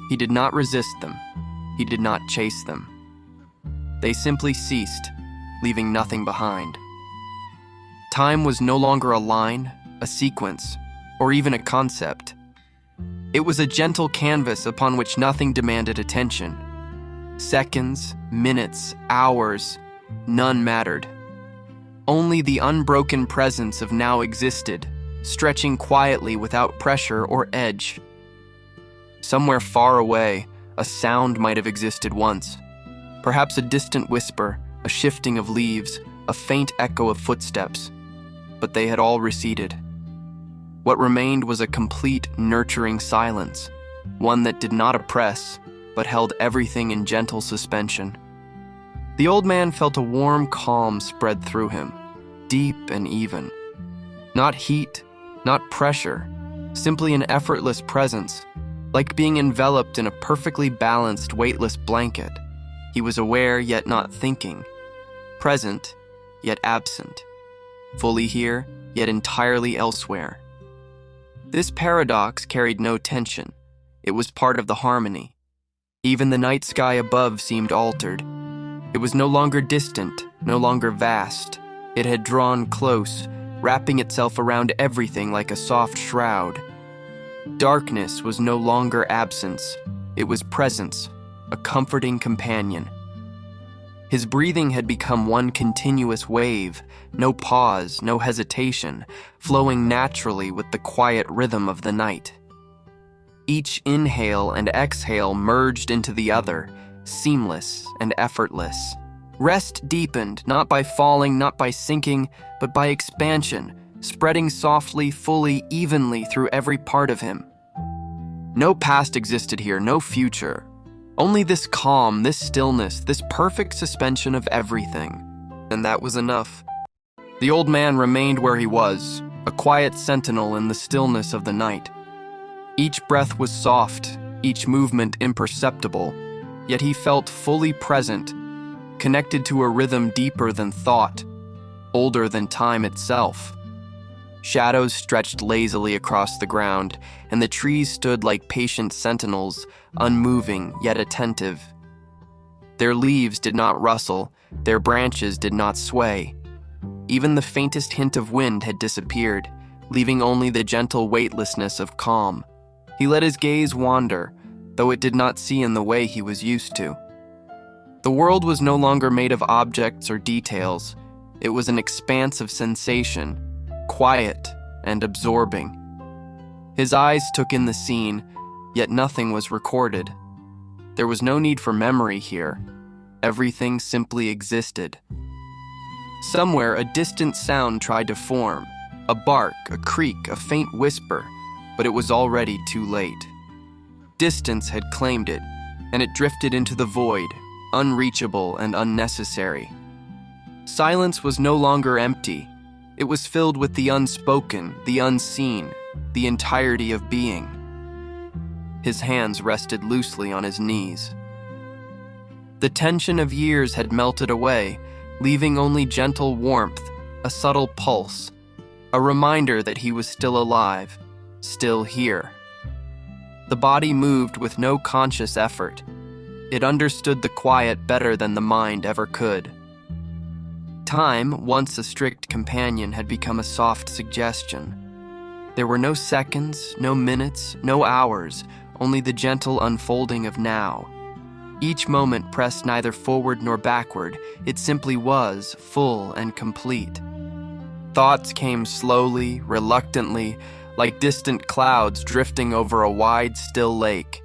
He did not resist them. He did not chase them. They simply ceased, leaving nothing behind. Time was no longer a line, a sequence, or even a concept. It was a gentle canvas upon which nothing demanded attention. Seconds, minutes, hours, none mattered. Only the unbroken presence of now existed, stretching quietly without pressure or edge. Somewhere far away, a sound might have existed once. Perhaps a distant whisper, a shifting of leaves, a faint echo of footsteps. But they had all receded. What remained was a complete, nurturing silence, one that did not oppress, but held everything in gentle suspension. The old man felt a warm calm spread through him, deep and even. Not heat, not pressure, simply an effortless presence, like being enveloped in a perfectly balanced, weightless blanket. He was aware yet not thinking, present yet absent, fully here yet entirely elsewhere. This paradox carried no tension. It was part of the harmony. Even the night sky above seemed altered. It was no longer distant, no longer vast. It had drawn close, wrapping itself around everything like a soft shroud. Darkness was no longer absence. It was presence, a comforting companion. His breathing had become one continuous wave, no pause, no hesitation, flowing naturally with the quiet rhythm of the night. Each inhale and exhale merged into the other, seamless and effortless. Rest deepened, not by falling, not by sinking, but by expansion, spreading softly, fully, evenly through every part of him. No past existed here, no future. Only this calm, this stillness, this perfect suspension of everything. And that was enough. The old man remained where he was, a quiet sentinel in the stillness of the night. Each breath was soft, each movement imperceptible, yet he felt fully present, connected to a rhythm deeper than thought, older than time itself. Shadows stretched lazily across the ground, and the trees stood like patient sentinels, unmoving yet attentive. Their leaves did not rustle, their branches did not sway. Even the faintest hint of wind had disappeared, leaving only the gentle weightlessness of calm. He let his gaze wander, though it did not see in the way he was used to. The world was no longer made of objects or details. It was an expanse of sensation, quiet and absorbing. His eyes took in the scene, yet nothing was recorded. There was no need for memory here. Everything simply existed. Somewhere, a distant sound tried to form, a bark, a creak, a faint whisper, but it was already too late. Distance had claimed it, and it drifted into the void, unreachable and unnecessary. Silence was no longer empty. It was filled with the unspoken, the unseen, the entirety of being. His hands rested loosely on his knees. The tension of years had melted away, leaving only gentle warmth, a subtle pulse, a reminder that he was still alive, still here. The body moved with no conscious effort. It understood the quiet better than the mind ever could. Time, once a strict companion, had become a soft suggestion. There were no seconds, no minutes, no hours, only the gentle unfolding of now. Each moment pressed neither forward nor backward. It simply was, full and complete. Thoughts came slowly, reluctantly, like distant clouds drifting over a wide, still lake.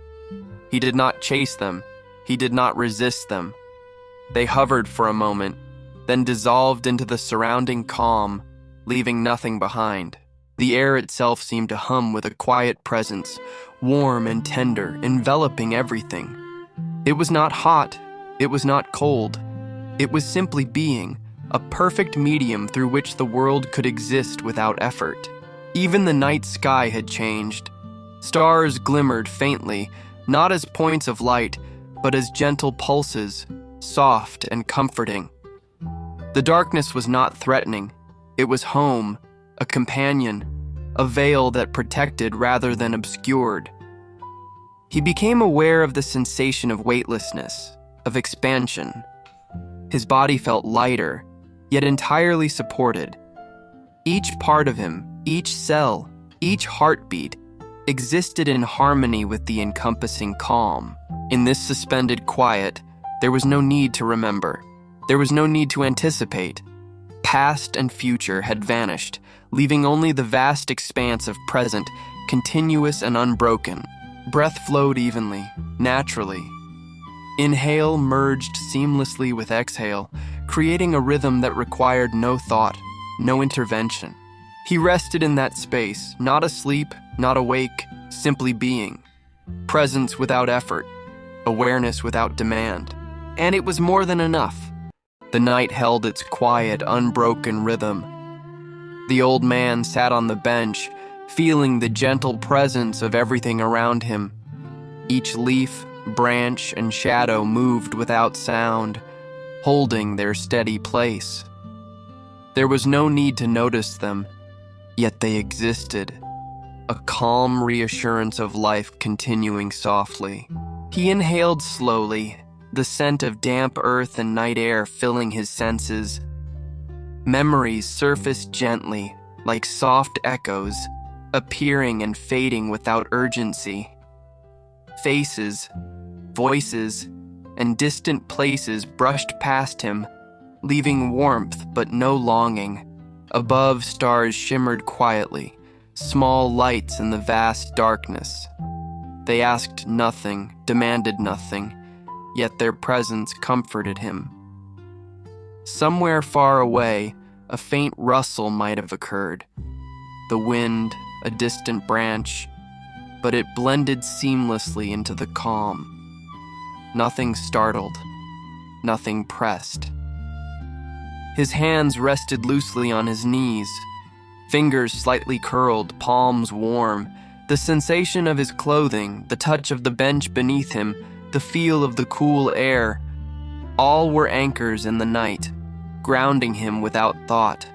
He did not chase them. He did not resist them. They hovered for a moment, then dissolved into the surrounding calm, leaving nothing behind. The air itself seemed to hum with a quiet presence, warm and tender, enveloping everything. It was not hot, it was not cold. It was simply being, a perfect medium through which the world could exist without effort. Even the night sky had changed. Stars glimmered faintly, not as points of light, but as gentle pulses, soft and comforting. The darkness was not threatening. It was home, a companion, a veil that protected rather than obscured. He became aware of the sensation of weightlessness, of expansion. His body felt lighter, yet entirely supported. Each part of him, each cell, each heartbeat, existed in harmony with the encompassing calm. In this suspended quiet, There was no need to remember. There was no need to anticipate. Past and future had vanished, leaving only the vast expanse of present, continuous and unbroken. Breath flowed evenly, naturally. Inhale merged seamlessly with exhale, creating a rhythm that required no thought, no intervention. He rested in that space, not asleep, not awake, simply being. Presence without effort, awareness without demand. And it was more than enough. The night held its quiet, unbroken rhythm. The old man sat on the bench, feeling the gentle presence of everything around him. Each leaf, branch, and shadow moved without sound, holding their steady place. There was no need to notice them, yet they existed, a calm reassurance of life continuing softly. He inhaled slowly, the scent of damp earth and night air filling his senses. Memories surfaced gently, like soft echoes, appearing and fading without urgency. Faces, voices, and distant places brushed past him, leaving warmth but no longing. Above, stars shimmered quietly, small lights in the vast darkness. They asked nothing, demanded nothing, yet their presence comforted him. Somewhere far away, a faint rustle might have occurred. The wind, a distant branch, but it blended seamlessly into the calm. Nothing startled, nothing pressed. His hands rested loosely on his knees, fingers slightly curled, palms warm. The sensation of his clothing, the touch of the bench beneath him, the feel of the cool air, all were anchors in the night, grounding him without thought.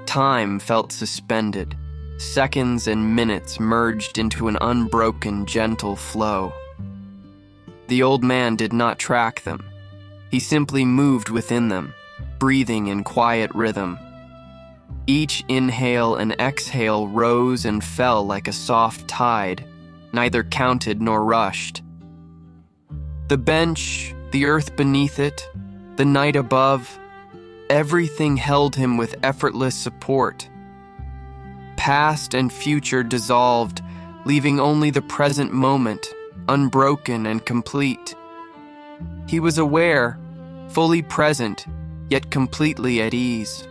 Time felt suspended. Seconds and minutes merged into an unbroken, gentle flow. The old man did not track them. He simply moved within them, breathing in quiet rhythm. Each inhale and exhale rose and fell like a soft tide, neither counted nor rushed. The bench, the earth beneath it, the night above, everything held him with effortless support. Past and future dissolved, leaving only the present moment, unbroken and complete. He was aware, fully present, yet completely at ease.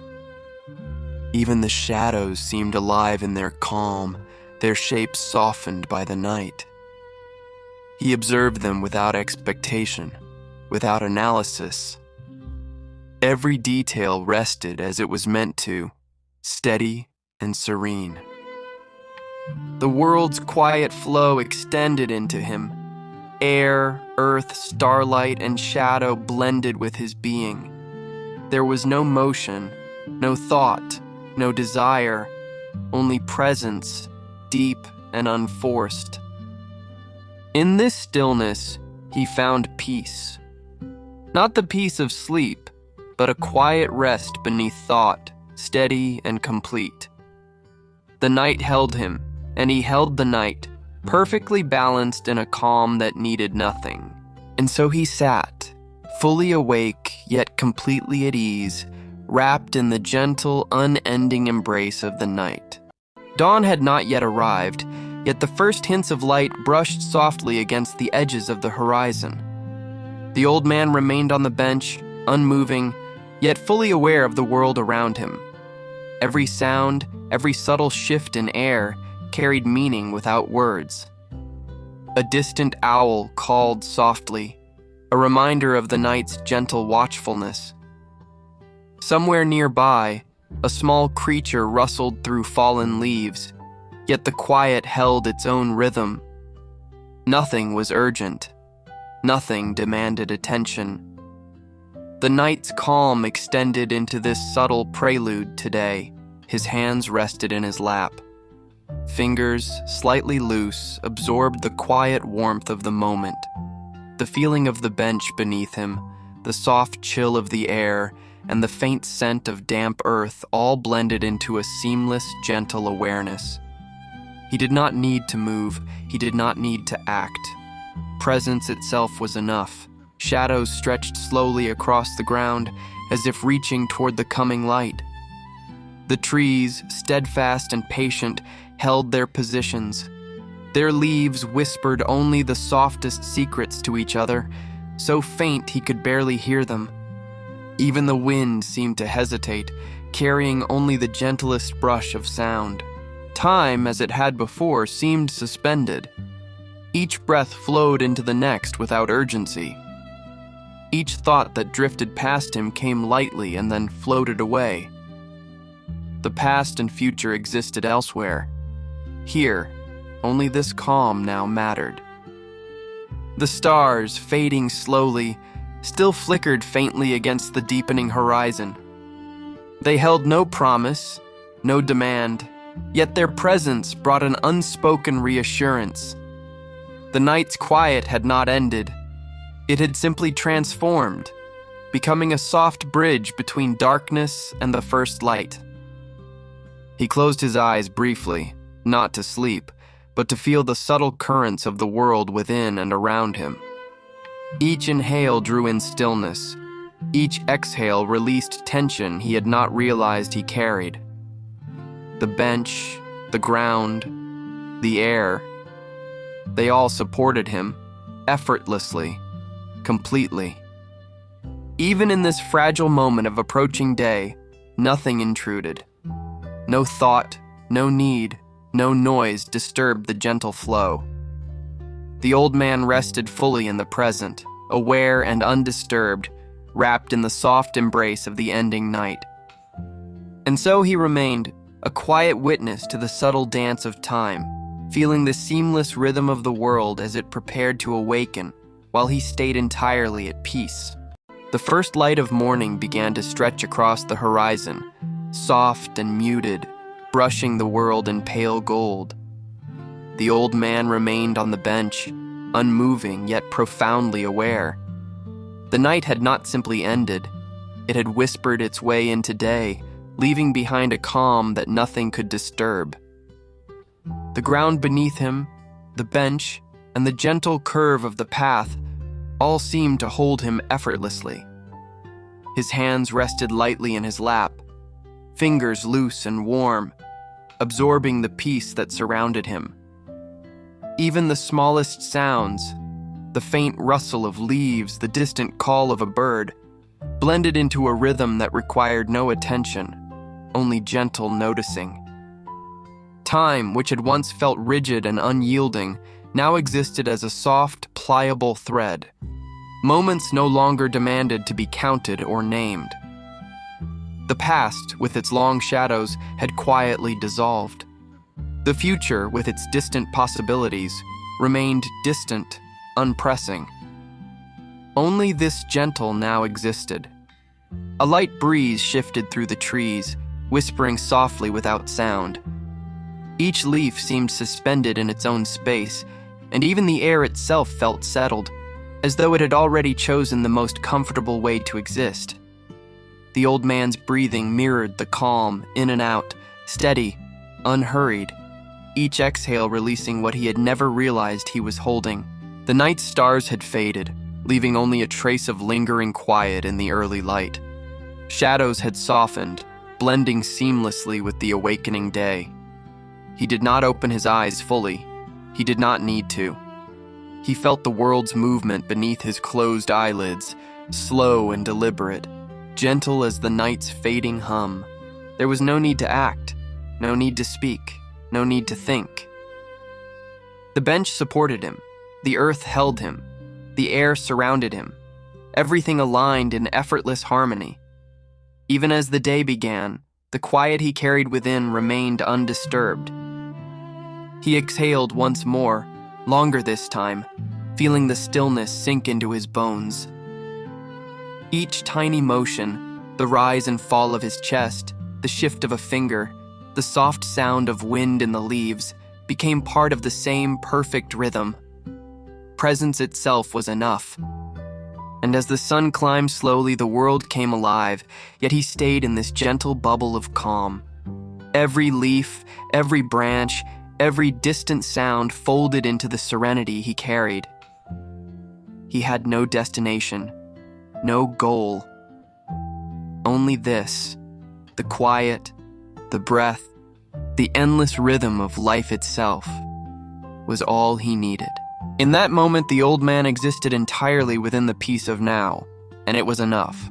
Even the shadows seemed alive in their calm, their shapes softened by the night. He observed them without expectation, without analysis. Every detail rested as it was meant to, steady and serene. The world's quiet flow extended into him. Air, earth, starlight, and shadow blended with his being. There was no motion, no thought, no desire, only presence, deep and unforced. In this stillness, he found peace. Not the peace of sleep, but a quiet rest beneath thought, steady and complete. The night held him, and he held the night, perfectly balanced in a calm that needed nothing. And so he sat, fully awake yet completely at ease, wrapped in the gentle, unending embrace of the night. Dawn had not yet arrived, yet the first hints of light brushed softly against the edges of the horizon. The old man remained on the bench, unmoving, yet fully aware of the world around him. Every sound, every subtle shift in air carried meaning without words. A distant owl called softly, a reminder of the night's gentle watchfulness. Somewhere nearby, a small creature rustled through fallen leaves, yet the quiet held its own rhythm. Nothing was urgent. Nothing demanded attention. The night's calm extended into this subtle prelude today. His hands rested in his lap. Fingers, slightly loose, absorbed the quiet warmth of the moment. The feeling of the bench beneath him, the soft chill of the air, and the faint scent of damp earth all blended into a seamless, gentle awareness. He did not need to move, he did not need to act. Presence itself was enough. Shadows stretched slowly across the ground, as if reaching toward the coming light. The trees, steadfast and patient, held their positions. Their leaves whispered only the softest secrets to each other, so faint he could barely hear them. Even the wind seemed to hesitate, carrying only the gentlest brush of sound. Time, as it had before, seemed suspended. Each breath flowed into the next without urgency. Each thought that drifted past him came lightly and then floated away. The past and future existed elsewhere. Here, only this calm now mattered. The stars, fading slowly, still flickered faintly against the deepening horizon. They held no promise, no demand, yet their presence brought an unspoken reassurance. The night's quiet had not ended. It had simply transformed, becoming a soft bridge between darkness and the first light. He closed his eyes briefly, not to sleep, but to feel the subtle currents of the world within and around him. Each inhale drew in stillness. Each exhale released tension he had not realized he carried. The bench, the ground, the air, they all supported him, effortlessly, completely. Even in this fragile moment of approaching day, nothing intruded. No thought, no need, no noise disturbed the gentle flow. The old man rested fully in the present, aware and undisturbed, wrapped in the soft embrace of the ending night. And so he remained, a quiet witness to the subtle dance of time, feeling the seamless rhythm of the world as it prepared to awaken, while he stayed entirely at peace. The first light of morning began to stretch across the horizon, soft and muted, brushing the world in pale gold. The old man remained on the bench, unmoving yet profoundly aware. The night had not simply ended. It had whispered its way into day, leaving behind a calm that nothing could disturb. The ground beneath him, the bench, and the gentle curve of the path all seemed to hold him effortlessly. His hands rested lightly in his lap, fingers loose and warm, absorbing the peace that surrounded him. Even the smallest sounds, the faint rustle of leaves, the distant call of a bird, blended into a rhythm that required no attention, only gentle noticing. Time, which had once felt rigid and unyielding, now existed as a soft, pliable thread. Moments no longer demanded to be counted or named. The past, with its long shadows, had quietly dissolved. The future, with its distant possibilities, remained distant, unpressing. Only this gentle now existed. A light breeze shifted through the trees, whispering softly without sound. Each leaf seemed suspended in its own space, and even the air itself felt settled, as though it had already chosen the most comfortable way to exist. The old man's breathing mirrored the calm, in and out, steady, unhurried, each exhale releasing what he had never realized he was holding. The night's stars had faded, leaving only a trace of lingering quiet in the early light. Shadows had softened, blending seamlessly with the awakening day. He did not open his eyes fully. He did not need to. He felt the world's movement beneath his closed eyelids, slow and deliberate, gentle as the night's fading hum. There was no need to act, no need to speak, no need to think. The bench supported him, the earth held him, the air surrounded him, everything aligned in effortless harmony. Even as the day began, the quiet he carried within remained undisturbed. He exhaled once more, longer this time, feeling the stillness sink into his bones. Each tiny motion, the rise and fall of his chest, the shift of a finger, the soft sound of wind in the leaves, became part of the same perfect rhythm. Presence itself was enough. And as the sun climbed slowly, the world came alive, yet he stayed in this gentle bubble of calm. Every leaf, every branch, every distant sound folded into the serenity he carried. He had no destination, no goal. Only this, the quiet, the breath, the endless rhythm of life itself, was all he needed. In that moment, the old man existed entirely within the peace of now, and it was enough.